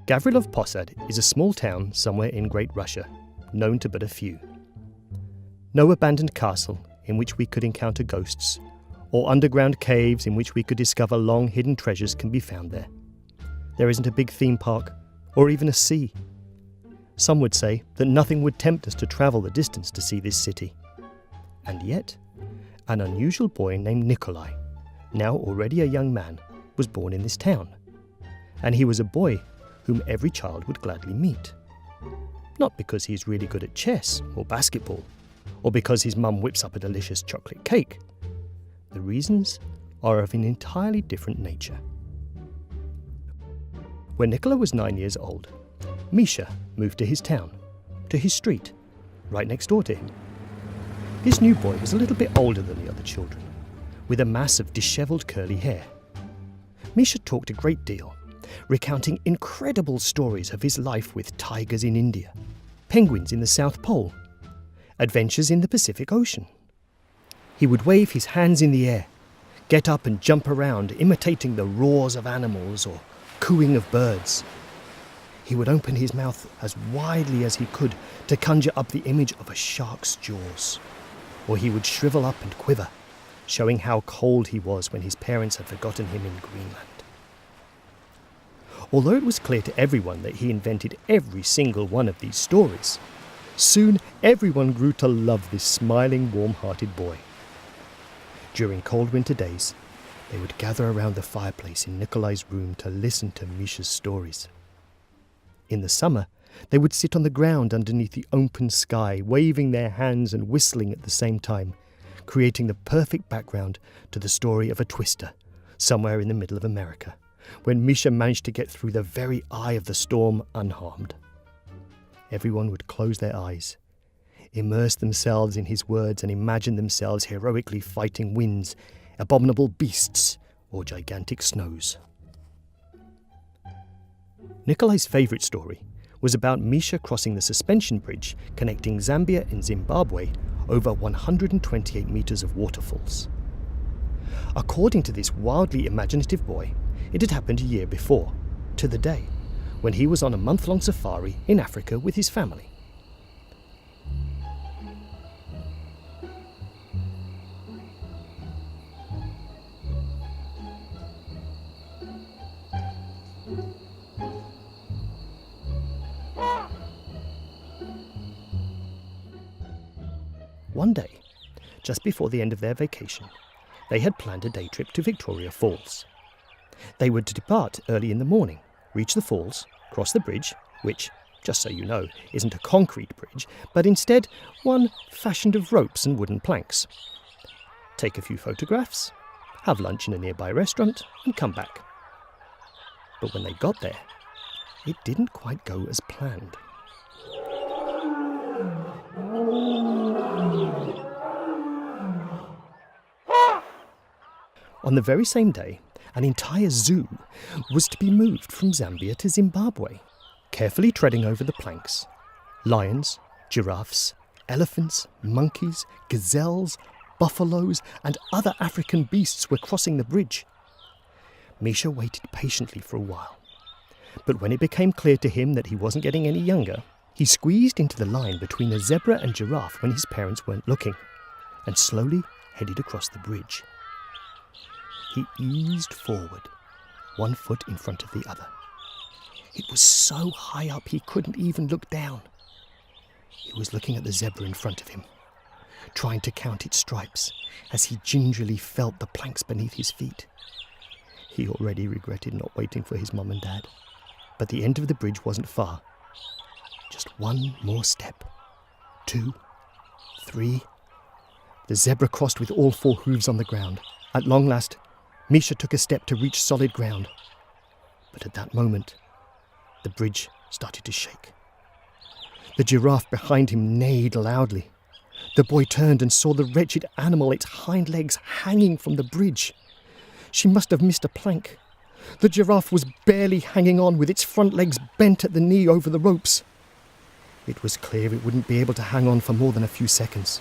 Gavrilov Posad is a small town somewhere in Great Russia, known to but a few. No abandoned castle in which we could encounter ghosts, or underground caves in which we could discover long-hidden treasures can be found there. There isn't a big theme park, or even a sea. Some would say that nothing would tempt us to travel the distance to see this city. And yet, an unusual boy named Nikolaj, now already a young man, was born in this town. And he was a boy whom every child would gladly meet. Not because he's really good at chess or basketball, or because his mum whips up a delicious chocolate cake. The reasons are of an entirely different nature. When Nikolaj was 9 years old, Misha moved to his town, to his street, right next door to him. This new boy was a little bit older than the other children, with a mass of dishevelled curly hair. Misha talked a great deal, recounting incredible stories of his life with tigers in India, penguins in the South Pole, adventures in the Pacific Ocean. He would wave his hands in the air, get up and jump around, imitating the roars of animals or cooing of birds. He would open his mouth as widely as he could to conjure up the image of a shark's jaws, or he would shrivel up and quiver, showing how cold he was when his parents had forgotten him in Greenland. Although it was clear to everyone that he invented every single one of these stories, soon everyone grew to love this smiling, warm-hearted boy. During cold winter days, they would gather around the fireplace in Nikolaj's room to listen to Misha's stories. In the summer, they would sit on the ground underneath the open sky, waving their hands and whistling at the same time, creating the perfect background to the story of a twister somewhere in the middle of America, when Misha managed to get through the very eye of the storm unharmed. Everyone would close their eyes, immerse themselves in his words, and imagine themselves heroically fighting winds, abominable beasts, or gigantic snows. Nikolaj's favourite story was about Misha crossing the suspension bridge connecting Zambia and Zimbabwe over 128 metres of waterfalls. According to this wildly imaginative boy, it had happened a year before, to the day, when he was on a month-long safari in Africa with his family. One day, just before the end of their vacation, they had planned a day trip to Victoria Falls. They were to depart early in the morning, reach the falls, cross the bridge, which, just so you know, isn't a concrete bridge, but instead one fashioned of ropes and wooden planks. Take a few photographs, have lunch in a nearby restaurant, and come back. But when they got there, it didn't quite go as planned. On the very same day, an entire zoo was to be moved from Zambia to Zimbabwe, carefully treading over the planks. Lions, giraffes, elephants, monkeys, gazelles, buffaloes, and other African beasts were crossing the bridge. Misha waited patiently for a while, but when it became clear to him that he wasn't getting any younger, he squeezed into the line between the zebra and giraffe when his parents weren't looking, and slowly headed across the bridge. He eased forward, one foot in front of the other. It was so high up he couldn't even look down. He was looking at the zebra in front of him, trying to count its stripes as he gingerly felt the planks beneath his feet. He already regretted not waiting for his mum and dad, but the end of the bridge wasn't far. Just one more step. 2, 3. The zebra crossed with all 4 hooves on the ground. At long last, Misha took a step to reach solid ground. But at that moment, the bridge started to shake. The giraffe behind him neighed loudly. The boy turned and saw the wretched animal, its hind legs hanging from the bridge. She must have missed a plank. The giraffe was barely hanging on, with its front legs bent at the knee over the ropes. It was clear it wouldn't be able to hang on for more than a few seconds.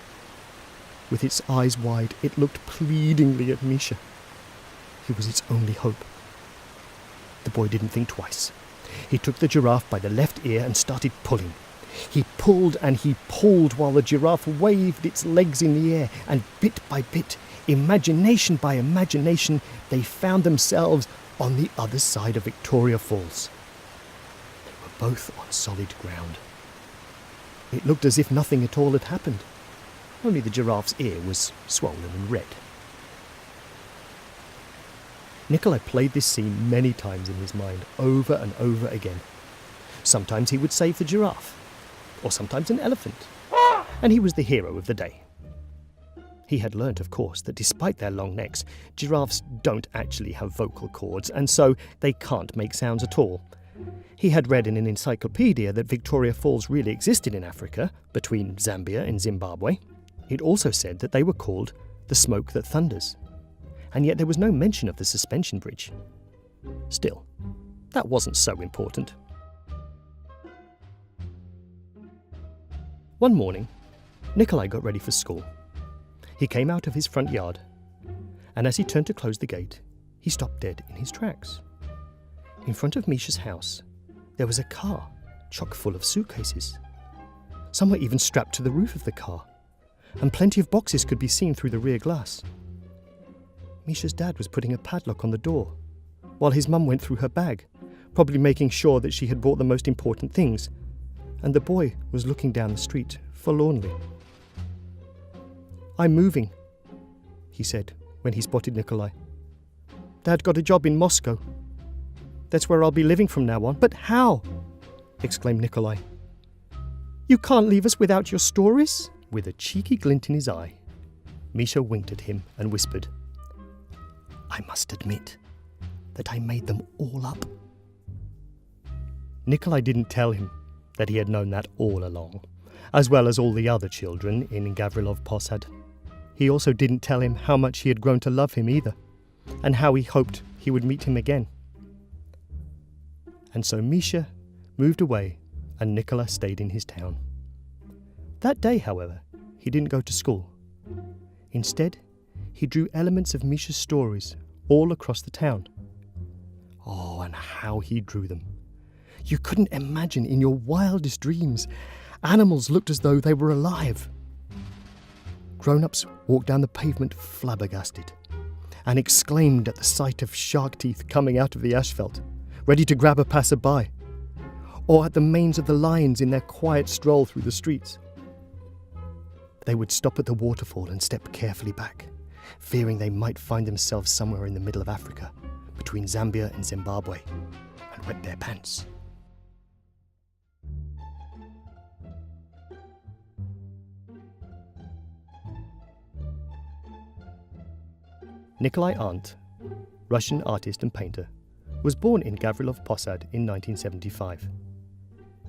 With its eyes wide, it looked pleadingly at Misha. He was its only hope. The boy didn't think twice. He took the giraffe by the left ear and started pulling. He pulled and he pulled while the giraffe waved its legs in the air, and bit by bit, imagination by imagination, they found themselves on the other side of Victoria Falls. They were both on solid ground. It looked as if nothing at all had happened. Only the giraffe's ear was swollen and red. Nikolaj played this scene many times in his mind, over and over again. Sometimes he would save the giraffe, or sometimes an elephant, and he was the hero of the day. He had learnt, of course, that despite their long necks, giraffes don't actually have vocal cords, and so they can't make sounds at all. He had read in an encyclopedia that Victoria Falls really existed in Africa, between Zambia and Zimbabwe. It also said that they were called the Smoke That Thunders, and yet there was no mention of the suspension bridge. Still, that wasn't so important. One morning, Nikolaj got ready for school. He came out of his front yard, and as he turned to close the gate, he stopped dead in his tracks. In front of Misha's house, there was a car chock full of suitcases. Some were even strapped to the roof of the car, and plenty of boxes could be seen through the rear glass. Misha's dad was putting a padlock on the door, while his mum went through her bag, probably making sure that she had brought the most important things, and the boy was looking down the street forlornly. "I'm moving," he said when he spotted Nikolaj. "Dad got a job in Moscow. That's where I'll be living from now on." "But how?" exclaimed Nikolaj. "You can't leave us without your stories?" With a cheeky glint in his eye, Misha winked at him and whispered, "I must admit that I made them all up." Nikolaj didn't tell him that he had known that all along, as well as all the other children in Gavrilov Posad. He also didn't tell him how much he had grown to love him either, and how he hoped he would meet him again. And so Misha moved away and Nikolaj stayed in his town. That day, however, he didn't go to school. Instead, he drew elements of Misha's stories all across the town. Oh, and how he drew them. You couldn't imagine in your wildest dreams animals looked as though they were alive. Grown-ups walked down the pavement flabbergasted and exclaimed at the sight of shark teeth coming out of the asphalt, ready to grab a passerby, or at the manes of the lions in their quiet stroll through the streets. They would stop at the waterfall and step carefully back, fearing they might find themselves somewhere in the middle of Africa, between Zambia and Zimbabwe, and wet their pants. Nikolaj Arndt, Russian artist and painter, was born in Gavrilov Posad in 1975.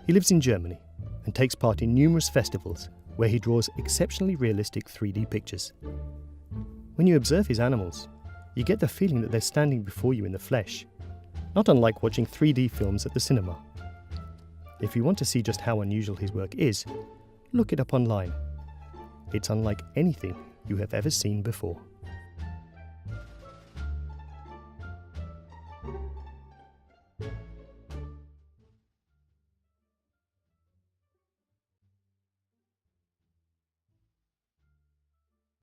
He lives in Germany and takes part in numerous festivals where he draws exceptionally realistic 3D pictures. When you observe his animals, you get the feeling that they're standing before you in the flesh, not unlike watching 3D films at the cinema. If you want to see just how unusual his work is, look it up online. It's unlike anything you have ever seen before.